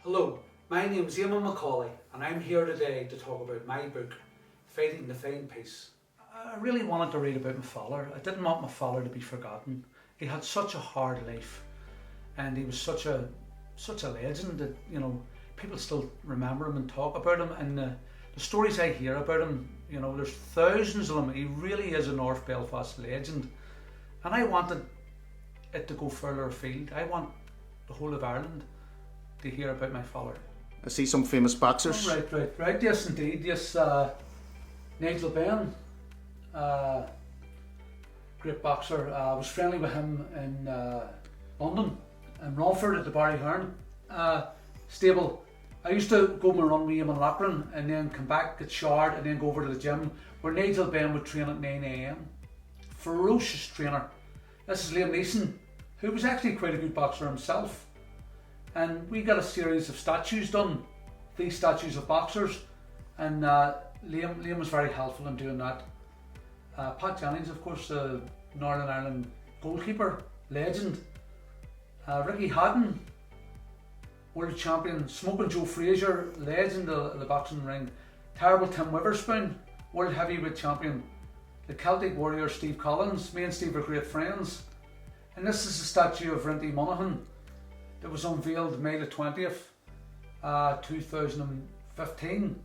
Hello, my name is Eamon McAuley and I'm here today to talk about my book, Fighting the Fine Peace. I really wanted to read about my father. I didn't want my father to be forgotten. He had such a hard life and he was such a legend that, people still remember him and talk about him, and the stories I hear about him, there's thousands of them. He really is a North Belfast legend, and I wanted it to go further afield. I want the whole of Ireland to hear about my father. I see some famous boxers. Oh, right. Yes, indeed. Yes, Nigel Benn, great boxer. I was friendly with him in London, in Romford at the Barry Hearn stable. I used to go my run with Eamon McAuley and then come back, get showered, and then go over to the gym where Nigel Benn would train at 9 AM. Ferocious trainer. This is Liam Neeson, who was actually quite a good boxer himself. And we got a series of statues done, these statues of boxers, and Liam was very helpful in doing that. Pat Jennings, of course, the Northern Ireland goalkeeper, legend. Ricky Hadden, world champion. Smoking Joe Frazier, legend of the boxing ring. Terrible Tim Witherspoon, world heavyweight champion. The Celtic warrior Steve Collins. Me and Steve are great friends. And this is a statue of Rinty Monaghan that was unveiled May the 20th, 2015,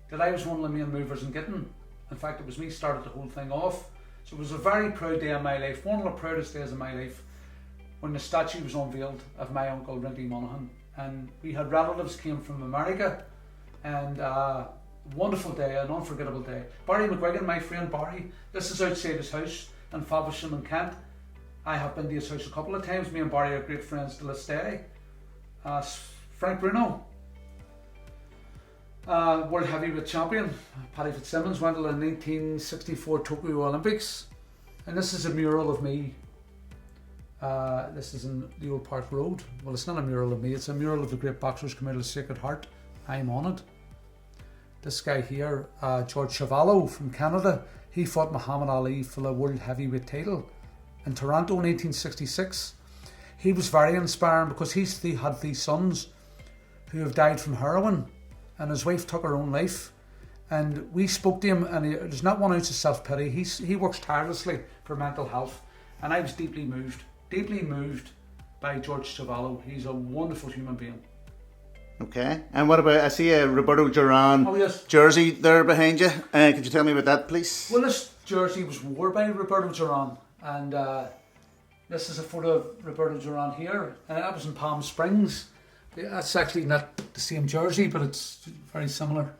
that I was one of the main movers in getting. In fact, it was me started the whole thing off. So it was a very proud day in my life, one of the proudest days of my life, when the statue was unveiled of my uncle Rinty Monaghan. And we had relatives came from America, and wonderful day, an unforgettable day. Barry McGuigan, my friend Barry, this is outside his house in Faversham in Kent. I have been to his house a couple of times. Me and Barry are great friends to this day. Frank Bruno, world heavyweight champion. Paddy Fitzsimmons went to the 1964 Tokyo Olympics. And this is a mural of me. This is in the Old Park Road. Well, it's not a mural of me, it's a mural of the great boxers come out of the Sacred Heart. I'm on it. This guy here, George Chuvalo from Canada, he fought Muhammad Ali for the world heavyweight title in Toronto in 1866. He was very inspiring because he had three sons who have died from heroin, and his wife took her own life. And we spoke to him, and there's not 1 ounce of self-pity. He works tirelessly for mental health, and I was deeply moved by George Chuvalo. He's a wonderful human being. Okay, and what about, I see a Roberto Duran jersey there behind you. Could you tell me about that, please? Well, this jersey was worn by Roberto Duran, and this is a photo of Roberto Duran here, and that was in Palm Springs. That's actually not the same jersey, but it's very similar.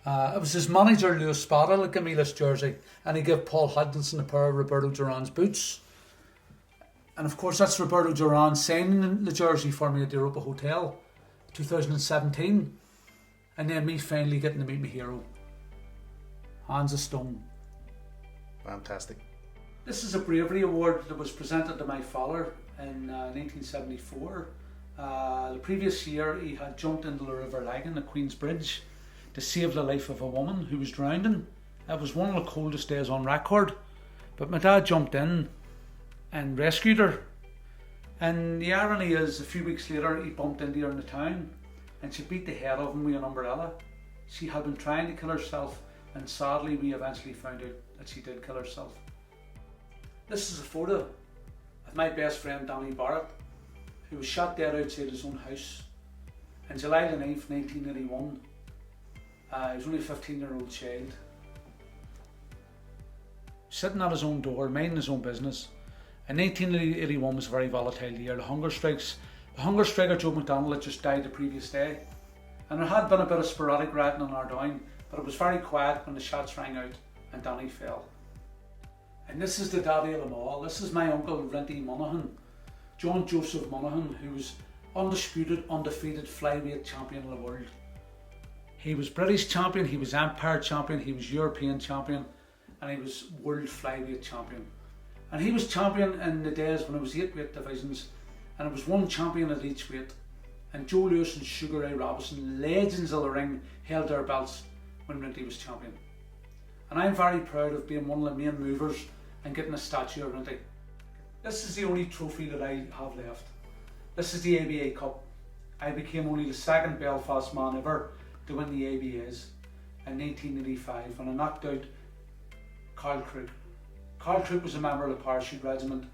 It was his manager, Lewis Spada, that gave me this jersey, and he gave Paul Hodgkinson a pair of Roberto Duran's boots. And of course, that's Roberto Duran signing the jersey for me at the Europa Hotel, 2017. And then me finally getting to meet my hero, Hands of Stone. Fantastic. This is a Bravery Award that was presented to my father in 1974. The previous year, he had jumped into the River Lagan at Queen's Bridge to save the life of a woman who was drowning. It was one of the coldest days on record. But my dad jumped in and rescued her. And the irony is, a few weeks later, he bumped into her in the town and she beat the head of him with an umbrella. She had been trying to kill herself, and sadly we eventually found out that she did kill herself. This is a photo of my best friend Danny Barrett, who was shot dead outside his own house on July the 9th, 1981. He was only a 15-year-old child, sitting at his own door, minding his own business. And 1981 was a very volatile year. The hunger strike of Joe McDonald had just died the previous day. And there had been a bit of sporadic rioting in our down, but it was very quiet when the shots rang out and Danny fell. And this is the daddy of them all. This is my uncle Rinty Monaghan, John Joseph Monaghan, who was undisputed, undefeated flyweight champion of the world. He was British champion, he was Empire champion, he was European champion, and he was world flyweight champion. And he was champion in the days when it was 8 weight divisions, and it was one champion at each weight. And Joe Lewis and Sugar Ray Robinson, legends of the ring, held their belts when Rinty was champion. And I'm very proud of being one of the main movers and getting a statue of Rinty. This is the only trophy that I have left. This is the ABA Cup. I became only the second Belfast man ever to win the ABAs in 1985 when I knocked out Carl Crook. Carl Crook was a member of the Parachute Regiment,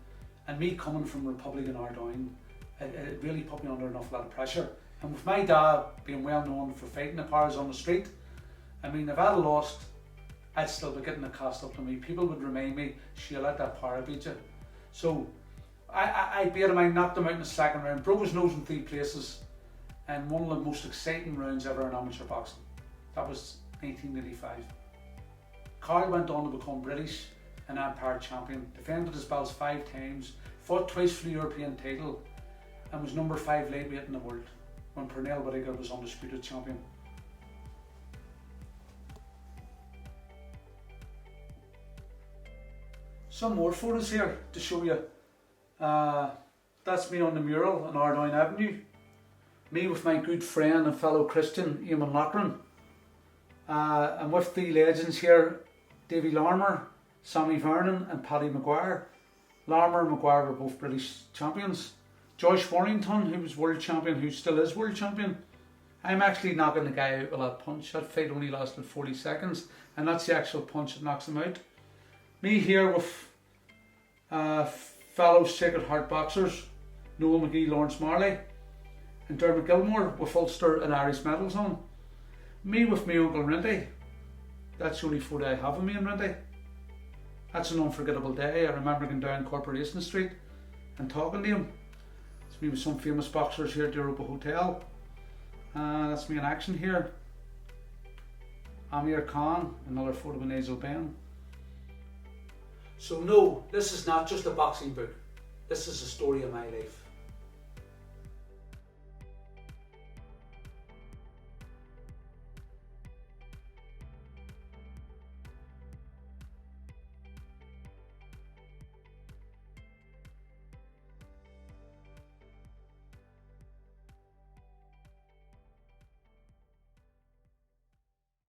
and me coming from Republican Ardoyne, it really put me under an awful lot of pressure. And with my dad being well known for fighting the powers on the street, I mean, if I'd lost, I'd still be getting the cast up to me. People would remind me, she'll let that power beat you. So I beat him, I knocked him out in the second round, broke his nose in 3 places, and one of the most exciting rounds ever in amateur boxing. That was 1985. Carl went on to become British and Empire champion, defended his belts 5 times, fought twice for the European title, and was number 5 lightweight in the world when Pernell Whittaker was undisputed champion. Some more photos here to show you. That's me on the mural on Ardoyne Avenue. Me with my good friend and fellow Christian, Eamon McAuley. And with the legends here, Davy Larmour, Sammy Vernon and Paddy Maguire. Larmour and Maguire were both British champions. Joyce Warrington, who was world champion, who still is world champion. I'm actually knocking the guy out with that punch. That fight only lasted 40 seconds, and that's the actual punch that knocks him out. Me here with fellow Sacred Heart boxers, Noel McGee, Lawrence Marley, and Dermot Gilmore with Ulster and Irish medals on. Me with my Uncle Rinty. That's the only photo I have of me and Rinty. That's an unforgettable day. I remember going down Corporation Street and talking to him. It's me with some famous boxers here at the Europa Hotel. That's me in action here. Amir Khan, another photo of Nasal Ben. So no, this is not just a boxing book. This is a story of my life.